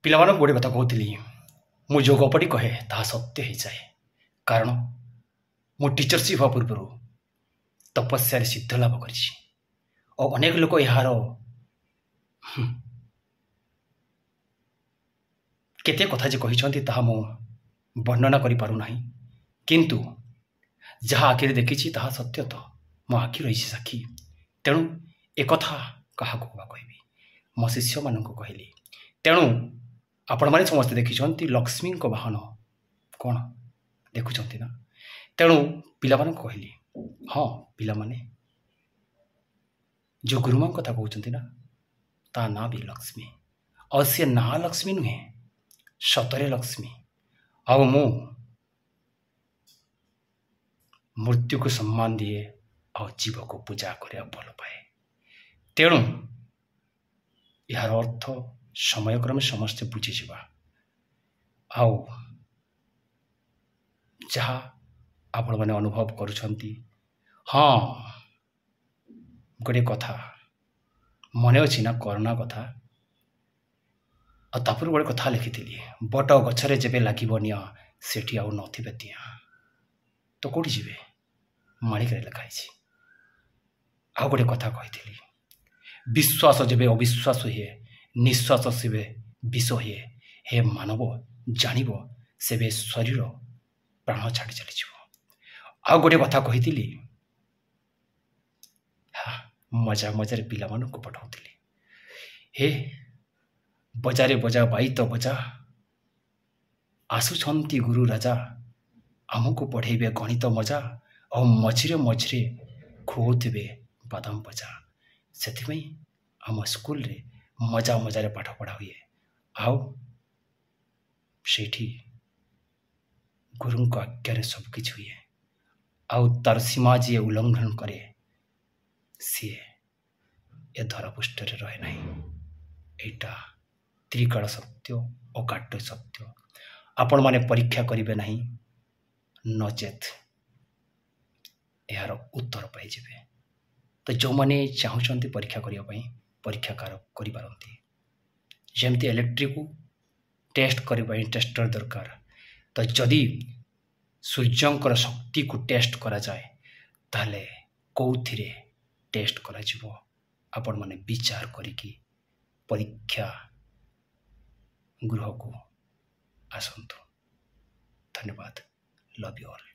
ପିଲାମାନଙ୍କୁ ଗୋଟେ କଥା କହୁଥିଲି, ମୁଁ ଯେଉଁ ଗପଟି କହେ ତାହା ସତ୍ୟ ହୋଇଯାଏ। କାରଣ ମୁଁ ଟିଚରସିପ୍ ହେବା ପୂର୍ବରୁ ତପସ୍ୟାରେ ସିଦ୍ଧ ଲାଭ କରିଛି ଓ ଅନେକ ଲୋକ ଏହାର କେତେ କଥା ଯେ କହିଛନ୍ତି ତାହା ମୁଁ ବର୍ଣ୍ଣନା କରିପାରୁନାହିଁ। କିନ୍ତୁ ଯାହା ଆଖିରେ ଦେଖିଛି ତାହା ସତ୍ୟ ତ, ମୋ ଆଖି ରହିଛି ସାକ୍ଷୀ। ତେଣୁ ଏକଥା କାହାକୁ ବା କହିବି, ମୋ ଶିଷ୍ୟମାନଙ୍କୁ କହିଲି। ତେଣୁ ଆପଣମାନେ ସମସ୍ତେ ଦେଖିଛନ୍ତି ଲକ୍ଷ୍ମୀଙ୍କ ବାହନ କ'ଣ, ଦେଖୁଛନ୍ତି ନା? ତେଣୁ ପିଲାମାନଙ୍କୁ କହିଲି, ହଁ ପିଲାମାନେ, ଯେଉଁ ଗୁରୁମାଙ୍କ କଥା କହୁଛନ୍ତି ନା, ତା ନାଁ ବି ଲକ୍ଷ୍ମୀ। ଆଉ ସେ ନାଁ ଲକ୍ଷ୍ମୀ ନୁହେଁ, ସତରେ ଲକ୍ଷ୍ମୀ। ଆଉ ମୁଁ ମୃତ୍ୟୁକୁ ସମ୍ମାନ ଦିଏ ଆଉ ଜୀବକୁ ପୂଜା କରିବାକୁ ଭଲ ପାଏ। ତେଣୁ ଏହାର ଅର୍ଥ ସମୟକ୍ରମେ ସମସ୍ତେ ବୁଝିଯିବା। ଆଉ ଯାହା ଆପଣମାନେ ଅନୁଭବ କରୁଛନ୍ତି, ହଁ ଗୋଟିଏ କଥା ମନେ ଅଛି ନା, କରୋନା କଥା। ଆଉ ତାପରେ ଗୋଟେ କଥା ଲେଖିଥିଲି, ବଟ ଗଛରେ ଯେବେ ଲାଗିବ ନିଆଁ ସେଠି ଆଉ ନଥିବେ ଦିଆଁ। ତ କେଉଁଠି ଯିବେ? ମାଳିକାରେ ଲେଖା ହେଇଛି। ଆଉ ଗୋଟେ କଥା କହିଥିଲି, ବିଶ୍ୱାସ ଯେବେ ଅବିଶ୍ୱାସ ହୁଏ, ନିଶ୍ୱାସ ସେବେ ବିଷ ହୁଏ। ହେ ମାନବ ଜାଣିବ, ସେବେ ଶରୀର ପ୍ରାଣ ଛାଡ଼ି ଚାଲିଯିବ। ଆଉ ଗୋଟେ କଥା କହିଥିଲି, ମଜା ମଜାରେ ପିଲାମାନଙ୍କୁ ପଠାଉଥିଲି, ହେ ବଜାରେ ବଜା ବାଇତ ବଜା, ଆସୁଛନ୍ତି ଗୁରୁ ରାଜା, ଆମକୁ ପଢ଼େଇବେ ଗଣିତ ମଜା, ଆଉ ମଝିରେ ମଝିରେ ଖୁଆଉଥିବେ ବାଦାମ ଭଜା। ସେଥିପାଇଁ ଆମ ସ୍କୁଲରେ ମଜା ମଜାରେ ପାଠ ପଢ଼ା ହୁଏ। ଆଉ ସେଇଠି ଗୁରୁଙ୍କ ଆଜ୍ଞାରେ ସବୁକିଛି ହୁଏ। ଆଉ ତାର ସୀମା ଯିଏ ଉଲ୍ଲଙ୍ଘନ କରେ ସିଏ ଏ ଧରାପୃଷ୍ଠରେ ରହେ ନାହିଁ। ଏଇଟା ତ୍ରିକାଳ ସତ୍ୟ, ଅକାଟ୍ୟ ସତ୍ୟ। ଆପଣମାନେ ପରୀକ୍ଷା କରିବେ ନାହିଁ, ନଚେତ୍ ଏହାର ଉତ୍ତର ପାଇଯିବେ। ତ ଯେଉଁମାନେ ଚାହୁଁଛନ୍ତି ପରୀକ୍ଷା କରିବା ପାଇଁ, ପରୀକ୍ଷା କରିପାରନ୍ତି। ଯେମିତି ଇଲେକ୍ଟ୍ରିକୁ ଟେଷ୍ଟ କରିବା ପାଇଁ ଟେଷ୍ଟର ଦରକାର, ତ ଯଦି ସୂର୍ଯ୍ୟଙ୍କର ଶକ୍ତିକୁ ଟେଷ୍ଟ କରାଯାଏ ତାହେଲେ କେଉଁଥିରେ ଟେଷ୍ଟ କରାଯିବ? ଆପଣମାନେ ବିଚାର କରିକି ପରୀକ୍ଷା ଗୃହକୁ ଆସନ୍ତୁ। ଧନ୍ୟବାଦ। Love you all.